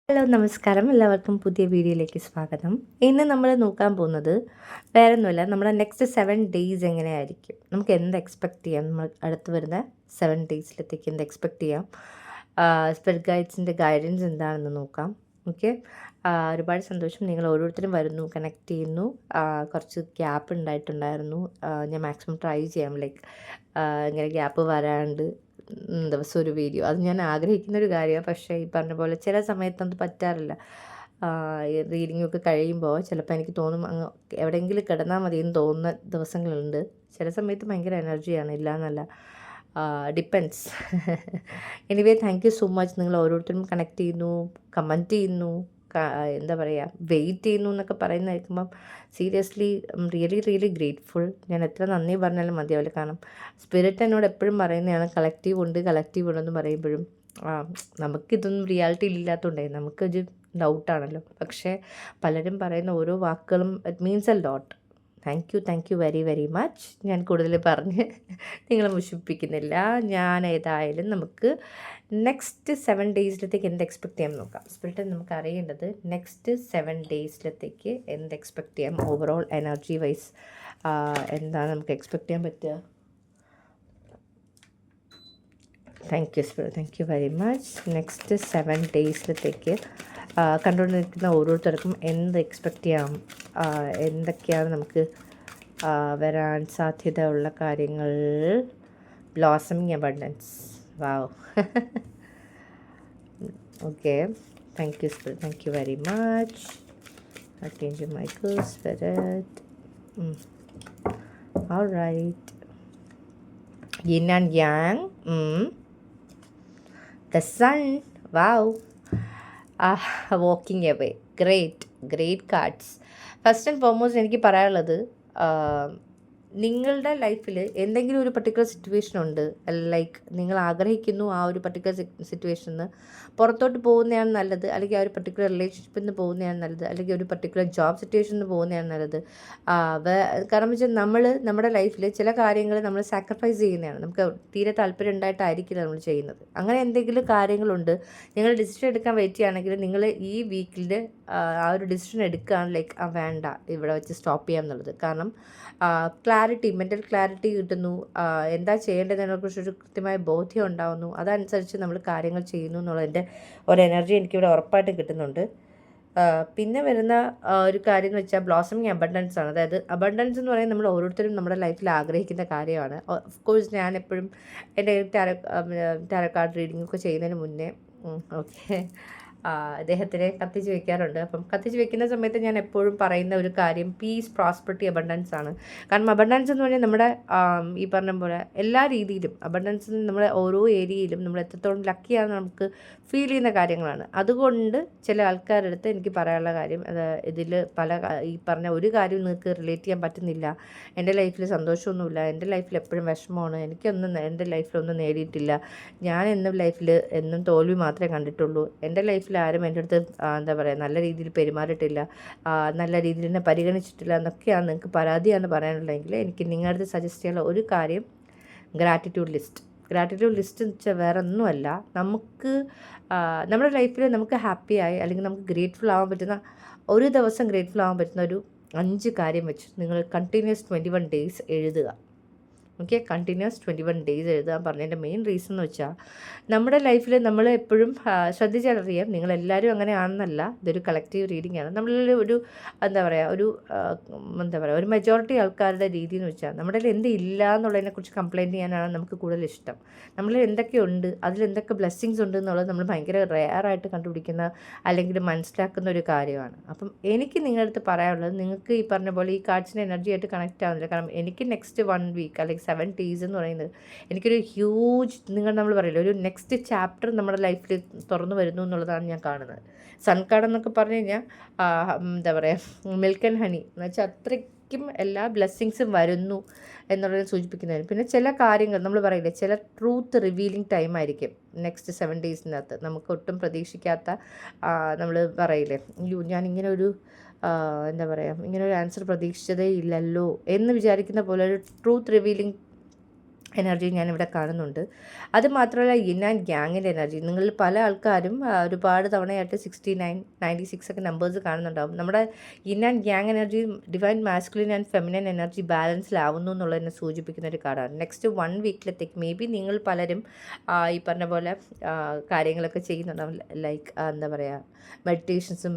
Hello നമസ്കാരം എല്ലാവർക്കും പുതിയ വീഡിയോയിലേക്ക് സ്വാഗതം. ഇന്ന് നമ്മൾ നോക്കാൻ പോകുന്നത് വേറൊന്നുമല്ല, നമ്മുടെ നെക്സ്റ്റ് 7 ഡേയ്സ് എങ്ങനെയായിരിക്കും, നമുക്ക് എന്ത് എക്സ്പെക്റ്റ് ചെയ്യാം, നമ്മൾ അടുത്ത് വരുന്ന 7 ഡേയ്സിലത്തേക്ക് എന്ത് എക്സ്പെക്റ്റ് ചെയ്യാം, സ്പിരിറ്റ് ഗൈഡ്സിൻ്റെ ഗൈഡൻസ് എന്താണെന്ന് നോക്കാം. ഓക്കെ, ഒരുപാട് സന്തോഷം, നിങ്ങൾ ഓരോരുത്തരും വരുന്നു, കണക്ട് ചെയ്യുന്നു. കുറച്ച് ഗ്യാപ്പ് ഉണ്ടായിട്ടുണ്ടായിരുന്നു. ഞാൻ മാക്സിമം ട്രൈ ചെയ്യാം, ലൈക്ക് ഇങ്ങനെ ഗ്യാപ്പ് വരാണ്ട് ദിവസം ഒരു വീഡിയോ, അത് ഞാൻ ആഗ്രഹിക്കുന്നൊരു കാര്യമാണ്. പക്ഷേ ഈ പറഞ്ഞ പോലെ ചില സമയത്തൊന്നും പറ്റാറില്ല. റീഡിങ്ങൊക്കെ കഴിയുമ്പോൾ ചിലപ്പോൾ എനിക്ക് തോന്നും അങ്ങ് എവിടെയെങ്കിലും കിടന്നാൽ മതി എന്ന് തോന്നുന്ന ദിവസങ്ങളുണ്ട്. ചില സമയത്ത് ഭയങ്കര എനർജിയാണ്, ഇല്ല എന്നല്ല, depends. Anyway, thank you so much. നിങ്ങൾ ഓരോരുത്തരും കണക്ട് ചെയ്യുന്നു, കമൻറ്റ് ചെയ്യുന്നു, എന്താ പറയുക, വെയിറ്റ് ചെയ്യുന്നു എന്നൊക്കെ പറയുന്ന കേൾക്കുമ്പം സീരിയസ്ലി റിയലി റിയലി ഗ്രേറ്റ്ഫുൾ. ഞാൻ എത്ര നന്ദി പറഞ്ഞാലും മതിയാവില്ല. കാരണം സ്പിരിറ്റ് എന്നോട് എപ്പോഴും പറയുന്നതാണ് കളക്റ്റീവ് ഉണ്ടെന്ന് പറയുമ്പോഴും നമുക്കിതൊന്നും റിയാലിറ്റി ഇല്ലാത്തതുകൊണ്ടേ നമുക്കൊരു ഡൗട്ടാണല്ലോ. പക്ഷേ പലരും പറയുന്ന ഓരോ വാക്കുകളും it means a lot. Thank you very very much. ഞാൻ കൂടുതൽ പറഞ്ഞ് നിങ്ങളെ മുഷിപ്പിക്കുന്നില്ല. ഞാൻ ഏതായാലും നമുക്ക് നെക്സ്റ്റ് 7 ഡേയ്സിലത്തേക്ക് എന്ത് എക്സ്പെക്റ്റ് ചെയ്യാൻ നോക്കാം. സ്പിരിറ്റ് നമുക്ക് അറിയേണ്ടത് നെക്സ്റ്റ് 7 ഡേയ്സിലത്തേക്ക് എന്ത് എക്സ്പെക്റ്റ് ചെയ്യാം, ഓവറോൾ എനർജി വൈസ് എന്താണ് നമുക്ക് എക്സ്പെക്റ്റ് ചെയ്യാൻ പറ്റുക. Thank you spirit, thank you very much. Next 7 ഡേയ്സിലത്തേക്ക് കണ്ടുകൊണ്ടിരിക്കുന്ന ഓരോരുത്തർക്കും എന്ത് എക്സ്പെക്റ്റ് ചെയ്യാം, എന്തൊക്കെയാണ് നമുക്ക് വരാൻ സാധ്യതയുള്ള കാര്യങ്ങൾ. Blossoming abundance, wow. Okay, thank you spirit, thank you very much. Archangel Michael, Spirit. All right. Yin and Yang. The Sun. Wow. Walking away. Great cards. First and foremost എനിക്ക് പറയാനുള്ളത്, നിങ്ങളുടെ ലൈഫിൽ എന്തെങ്കിലും ഒരു പർട്ടിക്കുലർ സിറ്റുവേഷൻ ഉണ്ട്, like നിങ്ങൾ ആഗ്രഹിക്കുന്നു ആ ഒരു പർട്ടിക്കുലർ സിറ്റുവേഷനിൽ നിന്ന് പുറത്തോട്ട് പോകുന്നതാണ് നല്ലത്, അല്ലെങ്കിൽ ആ ഒരു പർട്ടിക്കുലർ റിലേഷൻഷിപ്പിൽ നിന്ന് പോകുന്നതാണ് നല്ലത്, അല്ലെങ്കിൽ ഒരു പർട്ടിക്കുലർ ജോബ് സിറ്റുവേഷനിൽ നിന്ന് പോകുന്നതാണ് നല്ലത്. കാരണം വെച്ചാൽ നമ്മുടെ ലൈഫിൽ ചില കാര്യങ്ങൾ നമ്മൾ സാക്രിഫൈസ് ചെയ്യുന്നതാണ്, നമുക്ക് തീരെ താല്പര്യം ഉണ്ടായിട്ടായിരിക്കില്ല നമ്മൾ ചെയ്യുന്നത്. അങ്ങനെ എന്തെങ്കിലും കാര്യങ്ങളുണ്ട്, നിങ്ങൾ ഡിസിഷൻ എടുക്കാൻ വെയിറ്റ് ചെയ്യുകയാണെങ്കിൽ നിങ്ങൾ ഈ വീക്കിൽ ആ ഒരു ഡിസിഷൻ എടുക്കുകയാണ്, ലൈക്ക് വേണ്ട, ഇവിടെ വെച്ച് സ്റ്റോപ്പ് ചെയ്യാം എന്നുള്ളത്. കാരണം മെൻ്റൽ ക്ലാരിറ്റി കിട്ടുന്നു, എന്താ ചെയ്യേണ്ടതിനെക്കുറിച്ചൊരു കൃത്യമായ ബോധ്യം ഉണ്ടാകുന്നു, അതനുസരിച്ച് നമ്മൾ കാര്യങ്ങൾ ചെയ്യുന്നു എന്നുള്ളതിൻ്റെ ഒരു എനർജി എനിക്കിവിടെ ഉറപ്പായിട്ടും കിട്ടുന്നുണ്ട്. പിന്നെ വരുന്ന ഒരു കാര്യം എന്ന് വെച്ചാൽ ബ്ലോസമിങ് അബണ്ടൻസ് ആണ്. അതായത് അബണ്ടൻസ് എന്ന് പറയുന്നത് നമ്മൾ ഓരോരുത്തരും നമ്മുടെ ലൈഫിൽ ആഗ്രഹിക്കുന്ന കാര്യമാണ്. ഓഫ് കോഴ്സ് ഞാൻ എപ്പോഴും എൻ്റെ ടാരോ കാർഡ് റീഡിംഗ് ഒക്കെ ചെയ്യുന്നതിന് മുന്നേ ഓക്കെ അദ്ദേഹത്തിനെ കത്തിച്ച് വെക്കാറുണ്ട്. അപ്പം കത്തിച്ച് വെക്കുന്ന സമയത്ത് ഞാൻ എപ്പോഴും പറയുന്ന ഒരു കാര്യം പീസ്, പ്രോസ്പെറിറ്റി, അബണ്ടൻസ് ആണ്. കാരണം അബണ്ടൻസ് എന്ന് പറഞ്ഞാൽ നമ്മുടെ ഈ പറഞ്ഞ പോലെ എല്ലാ രീതിയിലും അബണ്ടൻസ് നമ്മുടെ ഓരോ ഏരിയയിലും നമ്മൾ എത്രത്തോളം ലക്കിയാണെന്ന് നമുക്ക് ഫീൽ ചെയ്യുന്ന കാര്യങ്ങളാണ്. അതുകൊണ്ട് ചില ആൾക്കാരുടെ അടുത്ത് എനിക്ക് പറയാനുള്ള കാര്യം, ഇതിൽ ഈ പറഞ്ഞ ഒരു കാര്യം നിങ്ങൾക്ക് റിലേറ്റ് ചെയ്യാൻ പറ്റുന്നില്ല, എൻ്റെ ലൈഫിൽ സന്തോഷമൊന്നുമില്ല, എൻ്റെ ലൈഫിൽ എപ്പോഴും വിഷമമാണ്, എൻ്റെ ലൈഫിലൊന്നും നേടിയിട്ടില്ല, ഞാൻ എന്നും ലൈഫിൽ എന്നും തോൽവി മാത്രമേ കണ്ടിട്ടുള്ളൂ, എൻ്റെ ലൈഫിൽ ആരും എൻ്റെ അടുത്ത് എന്താ പറയുക നല്ല രീതിയിൽ പെരുമാറിയിട്ടില്ല, നല്ല രീതിയിൽ എന്നെ പരിഗണിച്ചിട്ടില്ല എന്നൊക്കെയാണ് നിങ്ങൾക്ക് പരാതിയാണ് പറയാനുള്ളതെങ്കിൽ എനിക്ക് നിങ്ങളുടെ അടുത്ത് സജസ്റ്റ് ചെയ്യാനുള്ള ഒരു കാര്യം ഗ്രാറ്റിറ്റ്യൂഡ് ലിസ്റ്റ് എന്ന് വെച്ചാൽ വേറെ ഒന്നുമല്ല, നമുക്ക് നമ്മുടെ ലൈഫിൽ നമുക്ക് ഹാപ്പിയായി അല്ലെങ്കിൽ നമുക്ക് ഗ്രേറ്റ്ഫുൾ ആവാൻ പറ്റുന്ന ഒരു ദിവസം ഗ്രേറ്റ്ഫുൾ ആവാൻ പറ്റുന്ന ഒരു 5 കാര്യം വെച്ച് നിങ്ങൾ കണ്ടിന്യൂസ് 21 ഡേയ്സ് എഴുതുക. ഓക്കെ, കണ്ടിന്യൂസ് 21 ഡേയ്സ് എഴുതാൻ പറഞ്ഞതിൻ്റെ മെയിൻ റീസൺ എന്ന് വെച്ചാൽ നമ്മുടെ ലൈഫിൽ നമ്മൾ എപ്പോഴും ശ്രദ്ധിച്ചാലറിയാം, നിങ്ങളെല്ലാവരും അങ്ങനെയാണെന്നല്ല, ഇതൊരു കളക്റ്റീവ് റീഡിംഗ് ആണ്. നമ്മളിൽ ഒരു ഒരു മെജോറിറ്റി ആൾക്കാരുടെ രീതി എന്ന് വെച്ചാൽ നമ്മുടെ എന്ത് ഇല്ല എന്നുള്ളതിനെക്കുറിച്ച് കംപ്ലയിൻറ്റ് ചെയ്യാനാണ് നമുക്ക് കൂടുതൽ ഇഷ്ടം. നമ്മളിൽ എന്തൊക്കെയുണ്ട്, അതിലെന്തൊക്കെ ബ്ലെസ്സിങ്സ് ഉണ്ട് എന്നുള്ളത് നമ്മൾ ഭയങ്കര റെയറായിട്ട് കണ്ടുപിടിക്കുന്ന അല്ലെങ്കിൽ മനസ്സിലാക്കുന്ന ഒരു കാര്യമാണ്. അപ്പം എനിക്ക് നിങ്ങളുടെ അടുത്ത് പറയാനുള്ളത്, നിങ്ങൾക്ക് ഈ പറഞ്ഞ പോലെ ഈ കാർഡ്സിൻ്റെ എനർജി ആയിട്ട് കണക്റ്റ് ആവുന്നില്ല. കാരണം എനിക്ക് നെക്സ്റ്റ് 1 വീക്ക് അല്ലെങ്കിൽ 7 ഡേയ്സ് എന്ന് പറയുന്നത് എനിക്കൊരു ഹ്യൂജ്, നമ്മൾ പറയില്ല, ഒരു നെക്സ്റ്റ് ചാപ്റ്റർ നമ്മുടെ ലൈഫിൽ തുറന്നു വരുന്നു എന്നുള്ളതാണ് ഞാൻ കാണുന്നത്. സൺ കാർഡ് എന്നൊക്കെ പറഞ്ഞു കഴിഞ്ഞാൽ എന്താ പറയുക, മിൽക്ക് ആൻഡ് ഹണി എന്ന് വെച്ചാൽ അത്രയ്ക്കും എല്ലാ ബ്ലെസ്സിങ്സും വരുന്നു എന്നുള്ളത് സൂചിപ്പിക്കുന്നതിന്. പിന്നെ ചില കാര്യങ്ങൾ നമ്മൾ പറയില്ലേ, ചില ട്രൂത്ത് റിവീലിംഗ് ടൈം ആയിരിക്കും നെക്സ്റ്റ് 7 ഡേയ്സിനകത്ത്, നമുക്ക് ഒട്ടും പ്രതീക്ഷിക്കാത്ത, നമ്മൾ പറയില്ലേ, ഞാനിങ്ങനെ ഒരു എന്താ പറയുക, ഇങ്ങനെ ഒരു ആൻസർ പ്രതീക്ഷിച്ചതേ ഇല്ലല്ലോ എന്ന് വിചാരിക്കുന്ന പോലെ ഒരു ട്രൂത്ത് റിവീലിംഗ് എനർജി ഞാനിവിടെ കാണുന്നുണ്ട്. അത് മാത്രമല്ല യിൻ ആൻഡ് യാങ്ങിൻ്റെ എനർജി നിങ്ങളിൽ പല ആൾക്കാരും ഒരുപാട് തവണയായിട്ട് 69, 96 ഒക്കെ നമ്പേഴ്സ് കാണുന്നുണ്ടാവും. നമ്മുടെ yin and yang energy divine masculine and feminine energy ബാലൻസിലാവുന്നു എന്നുള്ളതിനെ സൂചിപ്പിക്കുന്ന ഒരു കാർഡാണ്. നെക്സ്റ്റ് 1 വീക്കിലത്തേക്ക് മേ ബി നിങ്ങൾ പലരും ഈ പറഞ്ഞ പോലെ കാര്യങ്ങളൊക്കെ ചെയ്യുന്നുണ്ടാവും. ലൈക്ക് എന്താ പറയുക, മെഡിറ്റേഷൻസും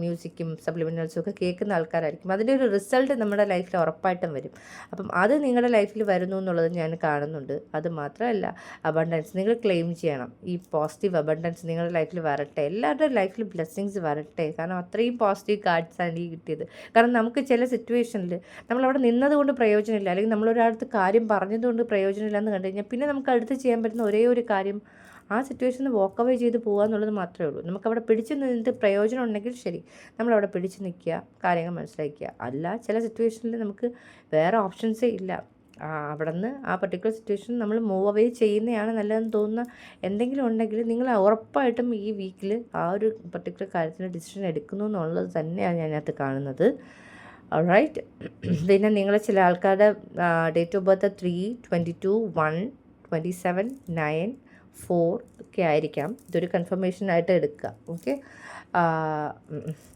മ്യൂസിക്കും സപ്ലിമെൻ്റൽസും ഒക്കെ കേൾക്കുന്ന ആൾക്കാരായിരിക്കും. അതിൻ്റെ ഒരു റിസൾട്ട് നമ്മുടെ ലൈഫിൽ ഉറപ്പായിട്ടും വരും. അപ്പം അത് നിങ്ങളുടെ ലൈഫിൽ വരുന്നു എന്നുള്ളത് ഞാൻ കാണുന്നുണ്ട്. അത് മാത്രമല്ല അബണ്ടൻസ് നിങ്ങൾ ക്ലെയിം ചെയ്യണം. ഈ പോസിറ്റീവ് അബണ്ടൻസ് നിങ്ങളുടെ ലൈഫിൽ വരട്ടെ, എല്ലാവരുടെയും ലൈഫിൽ ബ്ലെസ്സിങ്സ് വരട്ടെ. കാരണം അത്രയും പോസിറ്റീവ് കാർഡ്സാണ് എനിക്ക് കിട്ടിയത്. കാരണം നമുക്ക് ചില സിറ്റുവേഷനിൽ നമ്മളവിടെ നിന്നതുകൊണ്ട് പ്രയോജനമില്ല, അല്ലെങ്കിൽ നമ്മളൊരാൾക്ക് കാര്യം പറഞ്ഞതുകൊണ്ട് പ്രയോജനമില്ല എന്ന് കണ്ടു കഴിഞ്ഞാൽ പിന്നെ നമുക്ക് അടുത്ത് ചെയ്യാൻ പറ്റുന്ന ഒരേ ഒരു കാര്യം ആ സിറ്റുവേഷനിൽ വാക്ക് അവേ ചെയ്ത് പോകുക എന്നുള്ളത് മാത്രമേ ഉള്ളൂ. നമുക്കവിടെ പിടിച്ച് നിന്നിട്ട് പ്രയോജനം ഉണ്ടെങ്കിൽ ശരി, നമ്മളവിടെ പിടിച്ച് നിൽക്കുക, കാര്യങ്ങൾ മനസ്സിലാക്കുക. അല്ല, ചില സിറ്റുവേഷനിൽ നമുക്ക് വേറെ ഓപ്ഷൻസേ ഇല്ല. അവിടെ നിന്ന് ആ പർട്ടിക്കുലർ സിറ്റുവേഷൻ നമ്മൾ മൂവ് അവേ ചെയ്യുന്നതാണ് നല്ലതെന്ന് തോന്നുന്ന എന്തെങ്കിലും ഉണ്ടെങ്കിൽ നിങ്ങൾ ഉറപ്പായിട്ടും ഈ വീക്കിൽ ആ ഒരു പർട്ടിക്കുലർ കാര്യത്തിന് ഡിസിഷൻ എടുക്കുന്നു എന്നുള്ളത് തന്നെയാണ് ഞാനകത്ത് കാണുന്നത്. ഓൾറൈറ്റ്. പിന്നെ നിങ്ങൾ ചില ആൾക്കാരുടെ ഡേറ്റ് ഓഫ് ബർത്ത് 3, 22, 1, 27, 9, 4 ഒക്കെ ആയിരിക്കാം. ഇതൊരു കൺഫർമേഷനായിട്ട് എടുക്കുക. ഓക്കെ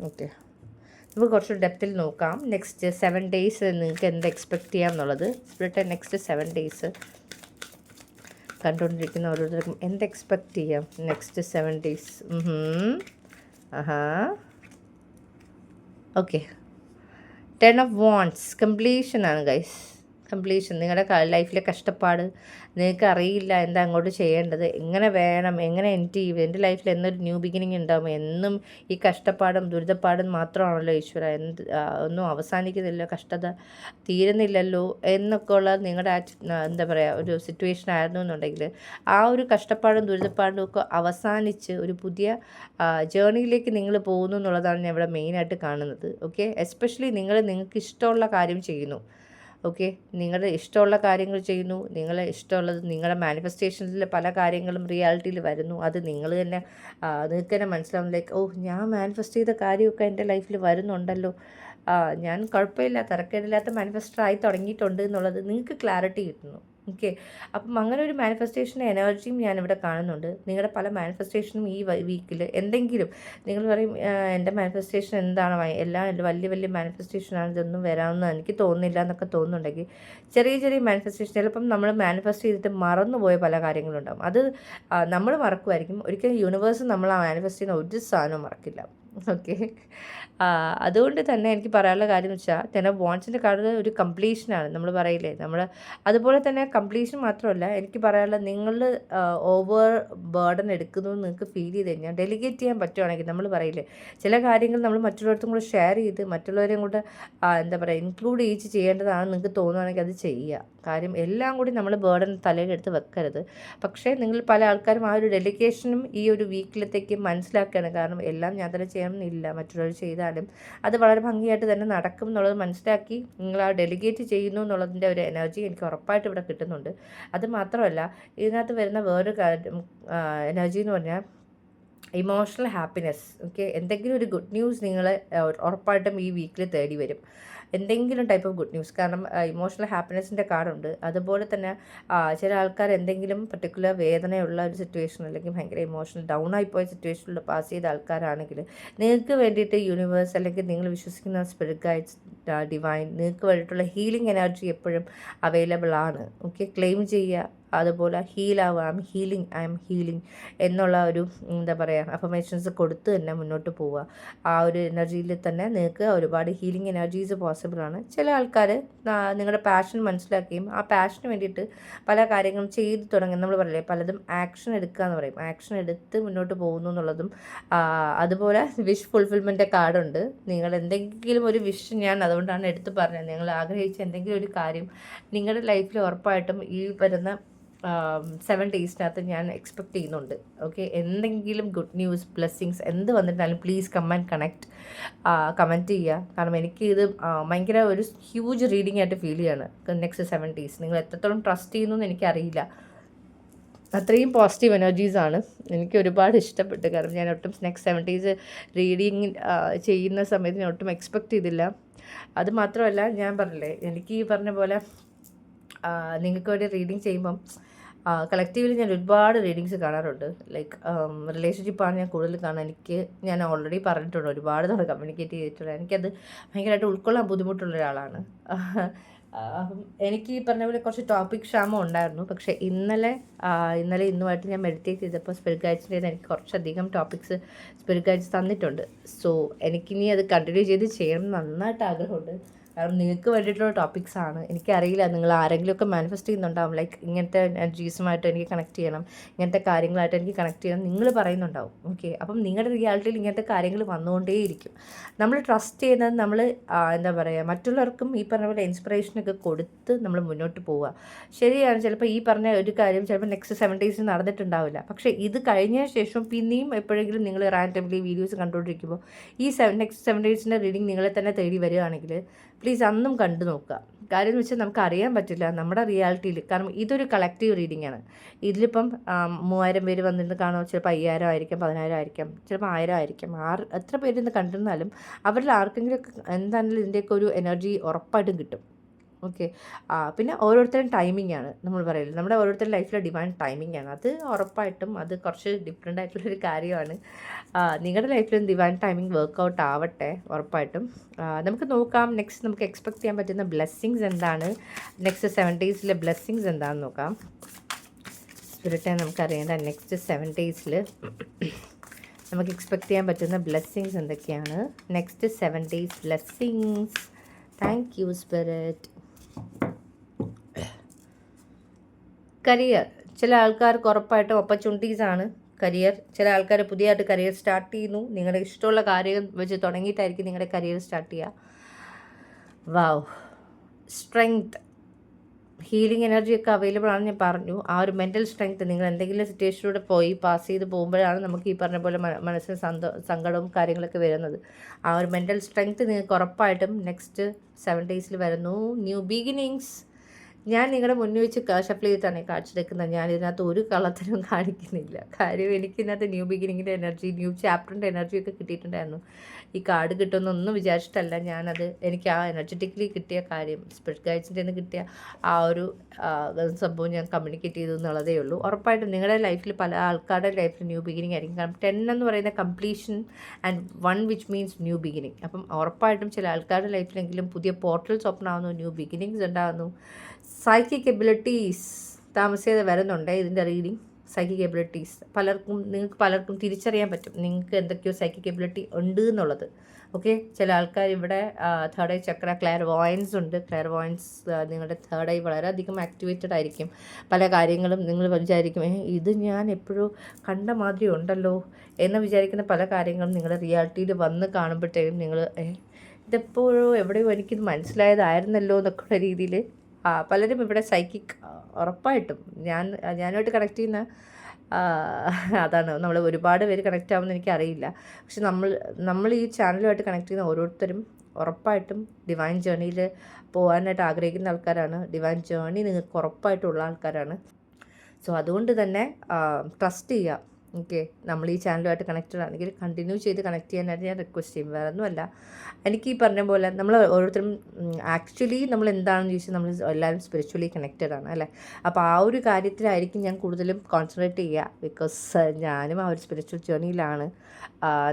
ഓക്കെ, നമുക്ക് കുറച്ച് ഡെപ്തിൽ നോക്കാം. നെക്സ്റ്റ് 7 days നിങ്ങൾക്ക് എന്ത് എക്സ്പെക്റ്റ് ചെയ്യാം എന്നുള്ളത്. സ്പിരിറ്റ് നെക്സ്റ്റ് 7 days കണ്ടുകൊണ്ടിരിക്കുന്ന ഓരോരുത്തർക്കും എന്ത് എക്സ്പെക്റ്റ് ചെയ്യാം next 7 days? Okay, 10 of Wands കംപ്ലീഷനാണ് ഗൈസ്. കംപ്ലീഷൻ. നിങ്ങളുടെ ലൈഫിലെ കഷ്ടപ്പാട്, നിങ്ങൾക്ക് അറിയില്ല എന്താ അങ്ങോട്ട് ചെയ്യേണ്ടത്, എങ്ങനെ വേണം, എങ്ങനെ എൻഡ് ചെയ്യും, എൻ്റെ ലൈഫിൽ എന്നൊരു ന്യൂ ബിഗിനിങ് ഉണ്ടാകും. എന്നും ഈ കഷ്ടപ്പാടും ദുരിതപ്പാടും മാത്രമാണല്ലോ ഈശ്വര, ഒന്നും അവസാനിക്കുന്നില്ല, കഷ്ടത തീരുന്നില്ലല്ലോ എന്നൊക്കെ ഉള്ള നിങ്ങളുടെ എന്താ പറയുക ഒരു സിറ്റുവേഷൻ ആയിരുന്നു എന്നുണ്ടെങ്കിൽ ആ ഒരു കഷ്ടപ്പാടും ദുരിതപ്പാടും ഒക്കെ അവസാനിച്ച് ഒരു പുതിയ ജേർണിയിലേക്ക് നിങ്ങൾ പോകുന്നു എന്നുള്ളതാണ് ഞാൻ ഇവിടെ മെയിനായിട്ട് കാണുന്നത്. ഓക്കെ, എസ്പെഷ്യലി നിങ്ങൾക്ക് ഇഷ്ടമുള്ള കാര്യം ചെയ്യുന്നു. ഓക്കെ, നിങ്ങളുടെ ഇഷ്ടമുള്ള കാര്യങ്ങൾ ചെയ്യുന്നു. നിങ്ങളെ ഇഷ്ടമുള്ളത് നിങ്ങളുടെ മാനിഫെസ്റ്റേഷൻസിൽ പല കാര്യങ്ങളും റിയാലിറ്റിയിൽ വരുന്നു. അത് നിങ്ങൾ തന്നെ നിങ്ങൾക്ക് തന്നെ മനസ്സിലാവും. ലൈക്ക്, ഓ, ഞാൻ മാനിഫെസ്റ്റ് ചെയ്ത കാര്യമൊക്കെ എൻ്റെ ലൈഫിൽ വരുന്നുണ്ടല്ലോ, ഞാൻ കുഴപ്പമില്ല, തരക്കേടില്ലാത്ത മാനിഫെസ്റ്റർ ആയി തുടങ്ങിയിട്ടുണ്ട് എന്നുള്ളത് നിങ്ങൾക്ക് ക്ലാരിറ്റി കിട്ടുന്നു. ഓക്കെ, അപ്പം അങ്ങനെ ഒരു മാനിഫെസ്റ്റേഷൻ എനർജിയും ഞാനിവിടെ കാണുന്നുണ്ട്. നിങ്ങളുടെ പല മാനിഫെസ്റ്റേഷനും ഈ വീക്കിൽ എന്തെങ്കിലും നിങ്ങൾ പറയും എൻ്റെ മാനിഫെസ്റ്റേഷൻ എന്താണ്, എല്ലാം വലിയ വലിയ മാനിഫെസ്റ്റേഷനാണ്, ഇതൊന്നും വരാമെന്ന് എനിക്ക് തോന്നുന്നില്ല എന്നൊക്കെ തോന്നുന്നുണ്ടെങ്കിൽ ചെറിയ ചെറിയ മാനിഫെസ്റ്റേഷൻ ചിലപ്പം നമ്മൾ മാനിഫെസ്റ്റ് ചെയ്തിട്ട് മറന്നുപോയ പല കാര്യങ്ങളുണ്ടാകും. അത് നമ്മൾ മറക്കുമായിരിക്കും. ഒരിക്കലും യൂണിവേഴ്സ് നമ്മൾ ആ മാനിഫെസ്റ്റ് ചെയ്യുന്ന ഒരു സാധനവും മറക്കില്ല. ഓക്കെ, അതുകൊണ്ട് തന്നെ എനിക്ക് പറയാനുള്ള കാര്യം എന്ന് വെച്ചാൽ 10 of Wands കാർഡ് ഒരു കംപ്ലീഷനാണ്. നമ്മൾ പറയില്ലേ, നമ്മൾ അതുപോലെ തന്നെ കംപ്ലീഷൻ മാത്രമല്ല, എനിക്ക് പറയാനുള്ള നിങ്ങൾ ഓവർ ബേർഡൻ എടുക്കുന്നു എന്ന് നിങ്ങൾക്ക് ഫീൽ ചെയ്ത് കഴിഞ്ഞാൽ ഡെലിഗേറ്റ് ചെയ്യാൻ പറ്റുവാണെങ്കിൽ, നമ്മൾ പറയില്ലേ ചില കാര്യങ്ങൾ നമ്മൾ മറ്റുള്ളവർക്കും കൂടെ ഷെയർ ചെയ്ത് മറ്റുള്ളവരെയും കൂടെ എന്താ പറയുക ഇൻക്ലൂഡ് ചെയ്യേണ്ടതാണെന്ന് നിങ്ങൾക്ക് തോന്നുകയാണെങ്കിൽ അത് ചെയ്യുക. കാര്യം എല്ലാം കൂടി നമ്മൾ ബേർഡൻ തലയിലെടുത്ത് വെക്കരുത്. പക്ഷേ നിങ്ങൾ പല ആൾക്കാരും ആ ഒരു ഡെലിഗേഷനും ഈ ഒരു വീക്കിലത്തേക്ക് മനസ്സിലാക്കുകയാണ്. കാരണം എല്ലാം ഞാൻ തന്നെ ചെയ്യണമെന്നില്ല, മറ്റുള്ളവർ ചെയ്താലും അത് വളരെ ഭംഗിയായിട്ട് തന്നെ നടക്കും എന്നുള്ളത് മനസ്സിലാക്കി നിങ്ങൾ ആ ഡെലിഗേറ്റ് ചെയ്യുന്നു എന്നുള്ളതിൻ്റെ ഒരു എനർജി എനിക്ക് ഉറപ്പായിട്ട് ഇവിടെ കിട്ടുന്നുണ്ട്. അത് മാത്രമല്ല, ഇതിനകത്ത് വരുന്ന വേറൊരു കാര്യം എനർജി എന്ന് പറഞ്ഞാൽ ഇമോഷണൽ ഹാപ്പിനെസ്. ഓക്കെ, എന്തെങ്കിലും ഒരു ഗുഡ് ന്യൂസ് നിങ്ങൾ ഉറപ്പായിട്ടും ഈ വീക്കിൽ തേടി വരും. എന്തെങ്കിലും ടൈപ്പ് ഓഫ് ഗുഡ് ന്യൂസ്. കാരണം ഇമോഷണൽ ഹാപ്പിനെസ്സിൻ്റെ കാർഡുണ്ട്. അതുപോലെ തന്നെ ചില ആൾക്കാർ എന്തെങ്കിലും പർട്ടിക്കുലർ വേദനയുള്ള ഒരു സിറ്റുവേഷൻ അല്ലെങ്കിൽ ഭയങ്കര ഇമോഷണൽ ഡൗൺ ആയിപ്പോയ സിറ്റുവേഷനിൽ പാസ് ചെയ്ത ആൾക്കാരാണെങ്കിൽ നിങ്ങൾക്ക് വേണ്ടിയിട്ട് യൂണിവേഴ്സ് അല്ലെങ്കിൽ നിങ്ങൾ വിശ്വസിക്കുന്ന സ്പിരിറ്റ് ഗൈഡ്സ്, ഡിവൈൻ നിങ്ങൾക്ക് വേണ്ടിയിട്ടുള്ള ഹീലിംഗ് എനർജി എപ്പോഴും അവൈലബിൾ ആണ്. ഓക്കെ, ക്ലെയിം ചെയ്യുക. അതുപോലെ ഹീലാവുക, ഐ എം ഹീലിംഗ് എന്നുള്ള ഒരു എന്താ പറയുക അഫർമേഷൻസ് കൊടുത്ത് തന്നെ മുന്നോട്ട് പോവുക. ആ ഒരു എനർജിയിൽ തന്നെ നിങ്ങൾക്ക് ഒരുപാട് ഹീലിംഗ് എനർജീസ് പോസിബിളാണ്. ചില ആൾക്കാർ നിങ്ങളുടെ പാഷൻ മനസ്സിലാക്കുകയും ആ പാഷന് വേണ്ടിയിട്ട് പല കാര്യങ്ങളും ചെയ്ത് തുടങ്ങി. നമ്മൾ പറയില്ലേ പലതും ആക്ഷൻ എടുക്കുക എന്ന് പറയും, ആക്ഷൻ എടുത്ത് മുന്നോട്ട് പോകുന്നു എന്നുള്ളതും. അതുപോലെ വിഷ് ഫുൾഫിൽമെൻ്റ് കാർഡുണ്ട്. നിങ്ങൾ എന്തെങ്കിലും ഒരു വിഷ്, ഞാൻ അതുകൊണ്ടാണ് എടുത്ത് പറഞ്ഞത്, നിങ്ങൾ ആഗ്രഹിച്ച എന്തെങ്കിലും ഒരു കാര്യം നിങ്ങളുടെ ലൈഫിൽ ഉറപ്പായിട്ടും ഈ വരുന്ന 7 daysനകത്ത് ഞാൻ എക്സ്പെക്റ്റ് ചെയ്യുന്നുണ്ട്. ഓക്കെ, എന്തെങ്കിലും ഗുഡ് ന്യൂസ്, ബ്ലെസ്സിങ്സ് എന്ത് വന്നിട്ടാലും പ്ലീസ് കം ആൻഡ് കമൻറ്റ് ചെയ്യുക. കാരണം എനിക്ക് ഇത് ഭയങ്കര ഒരു ഹ്യൂജ് റീഡിംഗ് ആയിട്ട് ഫീൽ ചെയ്യാണ് നെക്സ്റ്റ് 7 days. നിങ്ങൾ എത്രത്തോളം ട്രസ്റ്റ് ചെയ്യുന്നു എന്ന് എനിക്കറിയില്ല. അത്രയും പോസിറ്റീവ് എനർജീസാണ്. എനിക്ക് ഒരുപാട് ഇഷ്ടപ്പെട്ടു. കാരണം ഞാൻ ഒട്ടും നെക്സ്റ്റ് 7 days റീഡിങ് ചെയ്യുന്ന സമയത്ത് ഞാൻ ഒട്ടും എക്സ്പെക്റ്റ് ചെയ്തില്ല. അത് മാത്രമല്ല, ഞാൻ പറഞ്ഞില്ലേ എനിക്ക് ഈ പറഞ്ഞ പോലെ നിങ്ങൾക്ക് വേണ്ടി റീഡിങ് ചെയ്യുമ്പം കളക്റ്റീവിൽ ഞാൻ ഒരുപാട് റീഡിങ്സ് കാണാറുണ്ട്. ലൈക്ക് റിലേഷൻഷിപ്പാണ് ഞാൻ കൂടുതൽ കാണാൻ. ഞാൻ ഓൾറെഡി പറഞ്ഞിട്ടുണ്ട്, ഒരുപാട് തവണ കമ്മ്യൂണിക്കേറ്റ് ചെയ്തിട്ടുണ്ട്. എനിക്കത് ഭയങ്കരമായിട്ട് ഉൾക്കൊള്ളാൻ ബുദ്ധിമുട്ടുള്ള ഒരാളാണ്. അപ്പം എനിക്ക് ഈ പറഞ്ഞ പോലെ കുറച്ച് ടോപ്പിക് ക്ഷാമം ഉണ്ടായിരുന്നു. പക്ഷേ ഇന്നലെ ഇന്നുമായിട്ട് ഞാൻ മെഡിറ്റേറ്റ് ചെയ്തപ്പോൾ സ്പിരിറ്റ് ഗൈഡ്സിൻ്റെ എനിക്ക് കുറച്ചധികം ടോപ്പിക്സ് സ്പിരിറ്റ് ഗൈഡ്സ് തന്നിട്ടുണ്ട്. സോ എനിക്കിനി അത് കണ്ടിന്യൂ ചെയ്ത് ചെയ്യണം നന്നായിട്ട് ആഗ്രഹമുണ്ട്. കാരണം നിങ്ങൾക്ക് വേണ്ടിയിട്ടുള്ള ടോപ്പിക്സാണ്. എനിക്കറിയില്ല നിങ്ങൾ ആരെങ്കിലുമൊക്കെ മാനിഫെസ്റ്റ് ചെയ്യുന്നുണ്ടാവും, ലൈക്ക് ഇങ്ങനത്തെ എനർജീസുമായിട്ട് എനിക്ക് കണക്ട് ചെയ്യണം, ഇങ്ങനത്തെ കാര്യങ്ങളായിട്ട് എനിക്ക് കണക്ട് ചെയ്യണം നിങ്ങൾ പറയുന്നുണ്ടാവും. ഓക്കെ, അപ്പം നിങ്ങളുടെ റിയാലിറ്റിയിൽ ഇങ്ങനത്തെ കാര്യങ്ങൾ വന്നുകൊണ്ടേയിരിക്കും. നമ്മൾ ട്രസ്റ്റ് ചെയ്യുന്നത് നമ്മൾ എന്താ പറയുക, മറ്റുള്ളവർക്കും ഈ പറഞ്ഞ പോലെ ഇൻസ്പിറേഷനൊക്കെ കൊടുത്ത് നമ്മൾ മുന്നോട്ട് പോവുക. ശരിയാണ്, ചിലപ്പോൾ ഈ പറഞ്ഞ ഒരു കാര്യം ചിലപ്പോൾ നെക്സ്റ്റ് 7 days നടന്നിട്ടുണ്ടാവില്ല. പക്ഷേ ഇത് കഴിഞ്ഞ ശേഷം പിന്നെയും എപ്പോഴെങ്കിലും നിങ്ങൾ റാൻഡംലി വീഡിയോസ് കണ്ടുകൊണ്ടിരിക്കുമ്പോൾ ഈ നെക്സ്റ്റ് 7 days റീഡിങ് നിങ്ങളെ തന്നെ തേടി വരികയാണെങ്കിൽ പ്ലീസ് അന്നും കണ്ടു നോക്കുക. കാര്യം എന്ന് വെച്ചാൽ നമുക്ക് അറിയാൻ പറ്റില്ല നമ്മുടെ റിയാലിറ്റിയിൽ. കാരണം ഇതൊരു കളക്റ്റീവ് റീഡിംഗ് ആണ്. ഇതിലിപ്പം 3000 പേര് വന്നിരുന്ന് കാണുമോ, ചിലപ്പോൾ 5000 ആയിരിക്കാം, 10000 ആയിരിക്കാം, ചിലപ്പോൾ 1000 ആയിരിക്കാം. എത്ര പേരിന്ന് കണ്ടിരുന്നാലും അവരിൽ ആർക്കെങ്കിലുമൊക്കെ എന്താണെങ്കിലും ഇതിൻ്റെയൊക്കെ ഒരു എനർജി ഉറപ്പായിട്ടും കിട്ടും. ഓക്കെ, പിന്നെ ഓരോരുത്തരും ടൈമിംഗ് ആണ് നമ്മൾ പറയില്ല, നമ്മുടെ ഓരോരുത്തരുടെ ലൈഫിലെ ഡിവൈൻ ടൈമിംഗ് ആണ്. അത് ഉറപ്പായിട്ടും അത് കുറച്ച് ഡിഫറെൻ്റ് ആയിട്ടുള്ളൊരു കാര്യമാണ്. നിങ്ങളുടെ ലൈഫിലും ഡിവൈൻ ടൈമിംഗ് വർക്കൗട്ട് ആവട്ടെ ഉറപ്പായിട്ടും. നമുക്ക് നോക്കാം നെക്സ്റ്റ് നമുക്ക് എക്സ്പെക്റ്റ് ചെയ്യാൻ പറ്റുന്ന ബ്ലെസ്സിങ്സ് എന്താണ്, നെക്സ്റ്റ് 7 days ബ്ലെസ്സിങ്സ് എന്താണെന്ന് നോക്കാം. സ്പിരിറ്റെ നമുക്കറിയേണ്ട നെക്സ്റ്റ് 7 days നമുക്ക് എക്സ്പെക്റ്റ് ചെയ്യാൻ പറ്റുന്ന ബ്ലെസ്സിങ്സ് എന്തൊക്കെയാണ്. Next 7 days blessings. Thank you spirit. Career, ചില ആൾക്കാർക്ക് ഉറപ്പായിട്ടും ഓപ്പർച്യൂണിറ്റീസാണ് കരിയർ. ചില ആൾക്കാർ പുതിയതായിട്ട് കരിയർ സ്റ്റാർട്ട് ചെയ്യുന്നു. നിങ്ങളുടെ ഇഷ്ടമുള്ള കാര്യം വെച്ച് തുടങ്ങിയിട്ടായിരിക്കും നിങ്ങളുടെ കരിയർ സ്റ്റാർട്ട് ചെയ്യുക. വാവ്, സ്ട്രെങ്ത്, ഹീലിംഗ് എനർജിയൊക്കെ അവൈലബിൾ ആണ്. ഞാൻ പറഞ്ഞു, ആ ഒരു മെൻ്റൽ സ്ട്രെങ്ത് നിങ്ങൾ എന്തെങ്കിലും സിറ്റുവേഷനിലൂടെ പാസ് ചെയ്ത് പോകുമ്പോഴാണ് നമുക്ക് ഈ പറഞ്ഞ പോലെ മനസ്സിന് സങ്കടവും കാര്യങ്ങളൊക്കെ വരുന്നത്. ആ ഒരു മെൻ്റൽ സ്ട്രെങ്ത് നിങ്ങൾക്ക് ഉറപ്പായിട്ടും നെക്സ്റ്റ് 7 days വരുന്നു. New beginnings. ഞാൻ നിങ്ങളുടെ മുന്നിൽ വെച്ച് ഷഫിൾ ചെയ്തിട്ടാണ് കാണിച്ചെടുക്കുന്നത്. ഞാൻ ഇതിനകത്ത് ഒരു കള്ളത്തരവും കാണിക്കുന്നില്ല. കാര്യം എനിക്കിതിനകത്ത് ന്യൂ ബിഗിനിങ്ങിൻ്റെ എനർജി, ന്യൂ ചാപ്റ്ററിൻ്റെ എനർജിയൊക്കെ കിട്ടിയിട്ടുണ്ടായിരുന്നു. ഈ കാർഡ് കിട്ടുമെന്നൊന്നും വിചാരിച്ചിട്ടല്ല ഞാനത്. എനിക്ക് ആ എനർജറ്റിക്കലി കിട്ടിയ കാര്യം, സ്പിരിറ്റ് ഗൈഡ്സിൻ്റെ നിന്ന് കിട്ടിയ ആ ഒരു സംഭവം ഞാൻ കമ്മ്യൂണിക്കേറ്റ് ചെയ്തു എന്നുള്ളതേ ഉള്ളൂ. ഉറപ്പായിട്ടും നിങ്ങളുടെ ലൈഫിൽ പല ആൾക്കാരുടെ ലൈഫിൽ ന്യൂ ബിഗിനിങ് ആയിരിക്കും. കാരണം 10 എന്ന് പറയുന്ന completion and 1 which means new beginning. അപ്പം ഉറപ്പായിട്ടും ചില ആൾക്കാരുടെ ലൈഫിലെങ്കിലും പുതിയ പോർട്ടൽസ് ഓപ്പൺ ആവുന്നു, ന്യൂ ബിഗിനിങ്സ് ഉണ്ടാകുന്നു. സൈക്കിക് എബിലിറ്റീസ് താമസിയാതെ വരുന്നുണ്ട് ഇതിൻ്റെ റീഡിങ്. സൈക്കിക് എബിലിറ്റീസ് നിങ്ങൾക്ക് പലർക്കും തിരിച്ചറിയാൻ പറ്റും നിങ്ങൾക്ക് എന്തൊക്കെയോ സൈക്കിക് എബിലിറ്റി ഉണ്ട് എന്നുള്ളത്. ഓക്കെ, ചില ആൾക്കാർ ഇവിടെ തേർഡ് ഐ ചക്ര, ക്ലെയർവോയൻസ് ഉണ്ട്. ക്ലെയർവോയൻസ് നിങ്ങളുടെ തേർഡ് ഐ വളരെയധികം ആക്ടിവേറ്റഡ് ആയിരിക്കും. പല കാര്യങ്ങളും നിങ്ങൾ വിചാരിക്കും ഇത് ഞാൻ എപ്പോഴും കണ്ട മാതിരി ഉണ്ടല്ലോ എന്ന് വിചാരിക്കുന്ന പല കാര്യങ്ങളും നിങ്ങളുടെ റിയാലിറ്റിയിൽ വന്ന് കാണുമ്പോഴത്തേക്കും നിങ്ങൾ ഇതെപ്പോഴോ എവിടെയോ എനിക്കിത് മനസ്സിലായതായിരുന്നല്ലോ എന്നൊക്കെയുള്ള രീതിയിൽ പലരും ഇവിടെ സൈക്കിക് ഉറപ്പായിട്ടും ഞാനുമായിട്ട് കണക്ട് ചെയ്യുന്ന അതാണ്. നമ്മൾ ഒരുപാട് പേര് കണക്റ്റ് ആവുമെന്ന് എനിക്കറിയില്ല. പക്ഷെ നമ്മൾ ഈ ചാനലുമായിട്ട് കണക്ട് ചെയ്യുന്ന ഓരോരുത്തരും ഉറപ്പായിട്ടും ഡിവൈൻ ജേർണിയിൽ പോകാനായിട്ട് ആഗ്രഹിക്കുന്ന ആൾക്കാരാണ്. ഡിവൈൻ ജേർണി നിങ്ങൾക്ക് ഉറപ്പായിട്ടുള്ള ആൾക്കാരാണ്. സോ അതുകൊണ്ട് തന്നെ ട്രസ്റ്റ് ചെയ്യുക. ഓക്കെ, നമ്മൾ ഈ ചാനലുമായിട്ട് കണക്റ്റഡ് ആണെങ്കിൽ കണ്ടിന്യൂ ചെയ്ത് കണക്ട് ചെയ്യാനായിട്ട് ഞാൻ റിക്വസ്റ്റ് ചെയ്യും. വേറെ ഒന്നുമല്ല, എനിക്ക് ഈ പറഞ്ഞ പോലെ നമ്മൾ ഓരോരുത്തരും ആക്ച്വലി നമ്മൾ എന്താണെന്ന് ചോദിച്ചാൽ നമ്മൾ എല്ലാവരും സ്പിരിച്വലി കണക്റ്റഡ് ആണ് അല്ലേ. അപ്പോൾ ആ ഒരു കാര്യത്തിലായിരിക്കും ഞാൻ കൂടുതലും കോൺസെൻട്രേറ്റ് ചെയ്യുക. ബിക്കോസ് ഞാനും ആ ഒരു സ്പിരിച്വൽ ജേർണിയിലാണ്.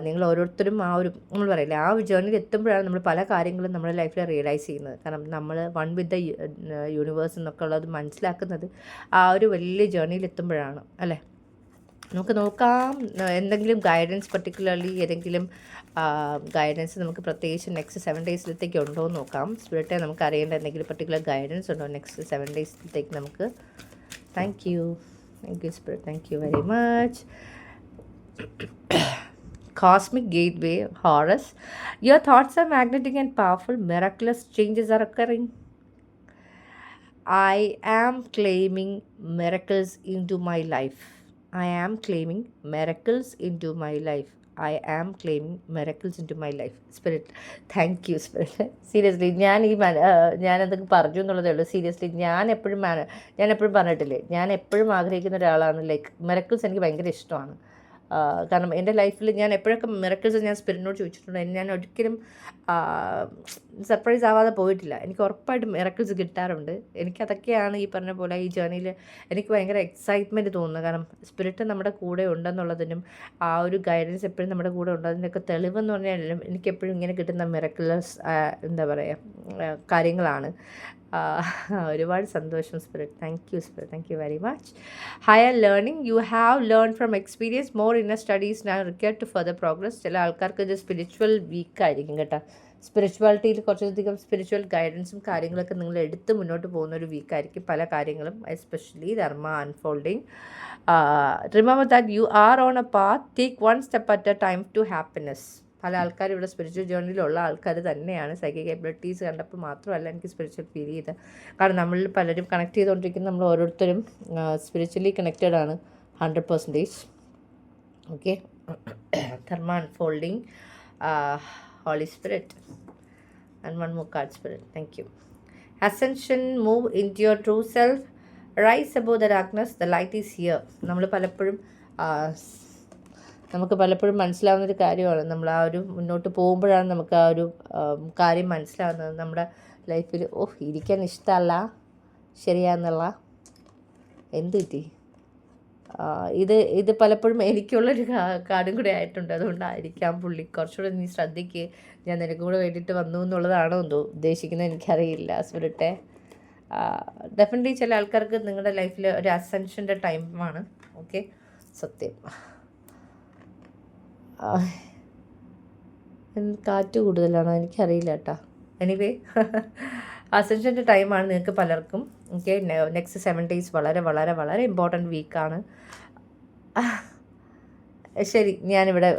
നിങ്ങൾ ഓരോരുത്തരും ആ ഒരു നമ്മൾ പറയില്ലേ ആ ഒരു ജേർണിയിൽ എത്തുമ്പോഴാണ് നമ്മൾ പല കാര്യങ്ങളും നമ്മുടെ ലൈഫിൽ റിയലൈസ് ചെയ്യുന്നത്. കാരണം നമ്മൾ വൺ വിത്ത് ദ യൂണിവേഴ്സ് എന്നൊക്കെ ഉള്ളത് മനസ്സിലാക്കുന്നത് ആ ഒരു വലിയ ജേർണിയിൽ എത്തുമ്പോഴാണ് അല്ലേ. നമുക്ക് നോക്കാം എന്തെങ്കിലും ഗൈഡൻസ്, പർട്ടിക്കുലർലി ഏതെങ്കിലും ഗൈഡൻസ് നമുക്ക് പ്രത്യേകിച്ച് നെക്സ്റ്റ് 7 days ഉണ്ടോ എന്ന് നോക്കാം. സ്പിരിറ്റെ നമുക്ക് അറിയേണ്ട എന്തെങ്കിലും പർട്ടിക്കുലർ ഗൈഡൻസ് ഉണ്ടോ നെക്സ്റ്റ് 7 days നമുക്ക്. Thank you spirit, thank you very much. Cosmic Gateway, Horus. Your thoughts are magnetic and powerful. Miraculous changes are occurring. I am claiming miracles into my life. I am claiming miracles into my life. I am claiming miracles into my life. Spirit, thank you Spirit. Seriously, ഞാനതൊക്കെ പറഞ്ഞു എന്നുള്ളതേ ഉള്ളൂ. Seriously ഞാൻ എപ്പോഴും പറഞ്ഞിട്ടില്ലേ, ഞാൻ എപ്പോഴും ആഗ്രഹിക്കുന്ന ഒരാളാണ്. ലൈക്ക് മിറക്കിൾസ് എനിക്ക് ഭയങ്കര ഇഷ്ടമാണ്. കാരണം എൻ്റെ ലൈഫിൽ ഞാൻ എപ്പോഴൊക്കെ മിറക്കിൾസ് ഞാൻ സ്പിരിറ്റിനോട് ചോദിച്ചിട്ടുണ്ട്, ഞാൻ ഒരിക്കലും സർപ്രൈസ് ആവാതെ പോയിട്ടില്ല. എനിക്ക് ഉറപ്പായിട്ടും മിറക്കിൾസ് കിട്ടാറുണ്ട്. എനിക്കതൊക്കെയാണ് ഈ പറഞ്ഞ പോലെ ഈ ജേർണിയിൽ എനിക്ക് ഭയങ്കര എക്സൈറ്റ്മെൻറ്റ് തോന്നുന്നത്. കാരണം സ്പിരിറ്റ് നമ്മുടെ കൂടെ ഉണ്ടെന്നുള്ളതിനും ആ ഒരു ഗൈഡൻസ് എപ്പോഴും നമ്മുടെ കൂടെ ഉണ്ടതിൻ്റെയൊക്കെ തെളിവെന്ന് പറഞ്ഞാലും എനിക്കെപ്പോഴും ഇങ്ങനെ കിട്ടുന്ന മിറക്കിൾസ് എന്താ പറയുക കാര്യങ്ങളാണ്. ഒരുപാട് സന്തോഷം spirit. Thank you very much. Higher learning, you have learn from experience more inner studies now required to further progress. ചില ആൾക്കാർക്ക് ഇത് സ്പിരിച്വൽ വീക്കായിരിക്കും കേട്ടോ. സ്പിരിച്വാലിറ്റിയിൽ കുറച്ചധികം സ്പിരിച്വൽ ഗൈഡൻസും കാര്യങ്ങളൊക്കെ നിങ്ങൾ എടുത്ത് മുന്നോട്ട് പോകുന്ന ഒരു വീക്കായിരിക്കും പല കാര്യങ്ങളും, especially dharma unfolding. Remember that you are on a path, take one step at a time to happiness. പല ആൾക്കാരും ഇവിടെ സ്പിരിച്വൽ ജേർണിയിലുള്ള ആൾക്കാർ തന്നെയാണ്. സൈക്കിക് എബിലിറ്റീസ് കണ്ടപ്പോൾ മാത്രമല്ല എനിക്ക് സ്പിരിച്വൽ ഫീൽ ചെയ്തത്. കാരണം നമ്മളിൽ പലരും കണക്ട് ചെയ്തുകൊണ്ടിരിക്കുന്ന നമ്മൾ ഓരോരുത്തരും സ്പിരിച്വലി കണക്റ്റഡ് ആണ് 100%. Okay, Dharma unfolding, Holy Spirit, and one more card, Spirit. Thank you. Ascension, move into your true self, rise above the darkness, the light is here. നമുക്ക് പലപ്പോഴും മനസ്സിലാവുന്നൊരു കാര്യമാണ്. നമ്മൾ ആ ഒരു മുന്നോട്ട് പോകുമ്പോഴാണ് നമുക്ക് ആ ഒരു കാര്യം മനസ്സിലാവുന്നത്. നമ്മുടെ ലൈഫിൽ ഇരിക്കാൻ ഇഷ്ടമല്ല ശരിയാന്നുള്ള എന്ത് കിട്ടി. ഇത് പലപ്പോഴും എനിക്കുള്ളൊരു കാർഡും കൂടെ ആയിട്ടുണ്ട്. അതുകൊണ്ടായിരിക്കാം പുള്ളി കുറച്ചുകൂടെ നീ ശ്രദ്ധിക്കുക, ഞാൻ നിനക്കും കൂടെ വേണ്ടിയിട്ട് വന്നു എന്നുള്ളതാണോ എന്തോ ഉദ്ദേശിക്കുന്നത്, എനിക്കറിയില്ല സ്പിരിറ്റെ. ഡെഫിനറ്റ്ലി ചില ആൾക്കാർക്ക് നിങ്ങളുടെ ലൈഫിൽ ഒരു അസെൻഷൻ്റെ ടൈമാണ്. ഓക്കെ, സത്യം. കാറ്റ് കൂടുതലാണോ എനിക്കറിയില്ല കേട്ടോ. എനിവേ അസെൻഷൻ്റെ ടൈമാണ് നിങ്ങൾക്ക് പലർക്കും. ഓക്കെ, നെക്സ്റ്റ് 7 days വളരെ വളരെ വളരെ ഇമ്പോർട്ടൻറ്റ് വീക്കാണ്. ശരി, ഞാനിവിടെ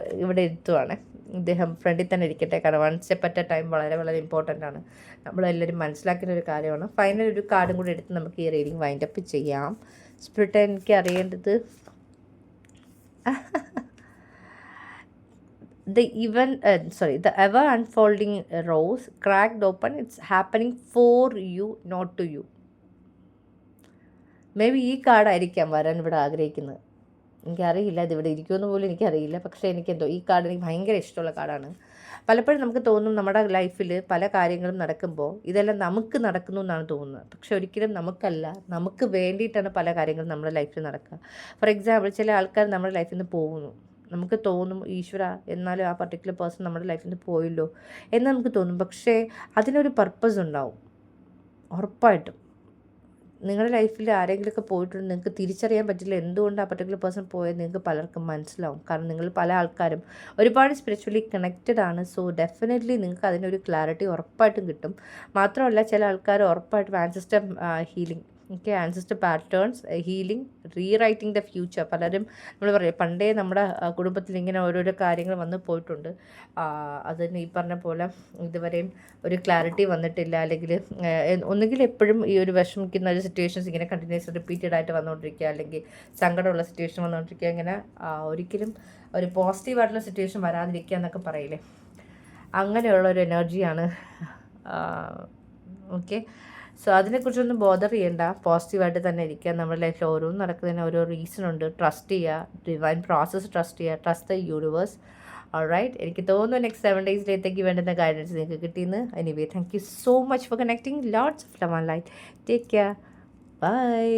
ഇരുത്തുവാണ്. ഇദ്ദേഹം ഫ്രണ്ടിൽ തന്നെ ഇരിക്കട്ടെ. കാരണം 1 step at a time വളരെ വളരെ ഇമ്പോർട്ടൻ്റ് ആണ്. നമ്മളെല്ലാവരും മനസ്സിലാക്കുന്ന ഒരു കാര്യമാണ്. ഫൈനൽ ഒരു കാർഡും കൂടി എടുത്ത് നമുക്ക് ഈ റീഡിങ് വൈൻഡപ്പ് ചെയ്യാം. സ്പിരിറ്റ് എനിക്ക് അറിയേണ്ടത് the ever unfolding rose cracked open, it's happening for you, not to you. May be ഈ കാർഡായിരിക്കാം വരാൻ ഇവിടെ ആഗ്രഹിക്കുന്നത്. എനിക്കറിയില്ല, ഇതിവിടെ ഇരിക്കുമെന്ന് പോലും എനിക്കറിയില്ല. പക്ഷേ എനിക്കെന്തോ ഈ കാർഡ് എനിക്ക് ഭയങ്കര ഇഷ്ടമുള്ള കാർഡാണ്. പലപ്പോഴും നമുക്ക് തോന്നും നമ്മുടെ ലൈഫിൽ പല കാര്യങ്ങളും നടക്കുമ്പോൾ ഇതെല്ലാം നമുക്ക് നടക്കുന്നു എന്നാണ് തോന്നുന്നത്. പക്ഷെ ഒരിക്കലും നമുക്കല്ല, നമുക്ക് വേണ്ടിയിട്ടാണ് പല കാര്യങ്ങളും നമ്മുടെ ലൈഫിൽ നടക്കുക. ഫോർ എക്സാമ്പിൾ, ചില ആൾക്കാർ നമ്മുടെ ലൈഫിൽ നിന്ന് പോകുന്നു. നമുക്ക് തോന്നും ഈശ്വര എന്നാലും ആ പർട്ടിക്കുലർ പേഴ്സൺ നമ്മുടെ ലൈഫിൽ നിന്ന് പോയല്ലോ എന്ന് നമുക്ക് തോന്നും. പക്ഷേ അതിനൊരു പർപ്പസ് ഉണ്ടാവും ഉറപ്പായിട്ടും. നിങ്ങളുടെ ലൈഫിൽ ആരെങ്കിലുമൊക്കെ പോയിട്ടുണ്ട്, നിങ്ങൾക്ക് തിരിച്ചറിയാൻ പറ്റില്ല എന്തുകൊണ്ട് ആ പർട്ടിക്കുലർ പേഴ്സൺ പോയത് നിങ്ങൾക്ക് പലർക്കും മനസ്സിലാവും. കാരണം നിങ്ങൾ പല ആൾക്കാരും ഒരുപാട് സ്പിരിച്വലി കണക്റ്റഡ് ആണ്. സോ ഡെഫിനറ്റ്ലി നിങ്ങൾക്ക് അതിനൊരു ക്ലാരിറ്റി ഉറപ്പായിട്ടും കിട്ടും. മാത്രമല്ല ചില ആൾക്കാർ ഉറപ്പായിട്ടും ancestor healing, okay, ancestor patterns healing, rewriting the future. പലരും നമ്മൾ പറയും പണ്ടേ നമ്മുടെ കുടുംബത്തിൽ ഇങ്ങനെ ഓരോരോ കാര്യങ്ങൾ വന്നു പോയിട്ടുണ്ട്. അതിന് ഈ പറഞ്ഞ പോലെ ഇതുവരെയും ഒരു ക്ലാരിറ്റി വന്നിട്ടില്ല. അല്ലെങ്കിൽ ഒന്നുകിൽ എപ്പോഴും ഈ ഒരു വിഷമിക്കുന്ന ഒരു സിറ്റുവേഷൻസ് ഇങ്ങനെ കണ്ടിന്യൂസ് റിപ്പീറ്റഡ് ആയിട്ട് വന്നുകൊണ്ടിരിക്കുക, അല്ലെങ്കിൽ സങ്കടമുള്ള സിറ്റുവേഷൻ വന്നുകൊണ്ടിരിക്കുക. ഇങ്ങനെ ഒരിക്കലും ഒരു പോസിറ്റീവായിട്ടുള്ള സിറ്റുവേഷൻ വരാതിരിക്കുക എന്നൊക്കെ പറയില്ലേ, അങ്ങനെയുള്ളൊരു എനർജിയാണ്. ഓക്കെ, സോ അതിനെക്കുറിച്ചൊന്നും ബോദർ ചെയ്യേണ്ട, പോസിറ്റീവായിട്ട് തന്നെ ഇരിക്കുക. നമ്മുടെ ലൈഫിൽ ഓരോന്നും നടക്കുന്നതിന് ഓരോ റീസൺ ഉണ്ട്. ട്രസ്റ്റ് ചെയ്യുക, ഡിവൈൻ പ്രോസസ്സ് ട്രസ്റ്റ് ചെയ്യുക, ട്രസ്റ്റ് ദ യൂണിവേഴ്സ്. ഓൾറൈറ്റ്, എനിക്ക് തോന്നുന്നു നെക്സ്റ്റ് 7 days വേണ്ടുന്ന ഗൈഡൻസ് നിങ്ങൾക്ക് കിട്ടിയെന്ന്. Anyway, thank you so much for connecting. Lots of love and light. Take care, by.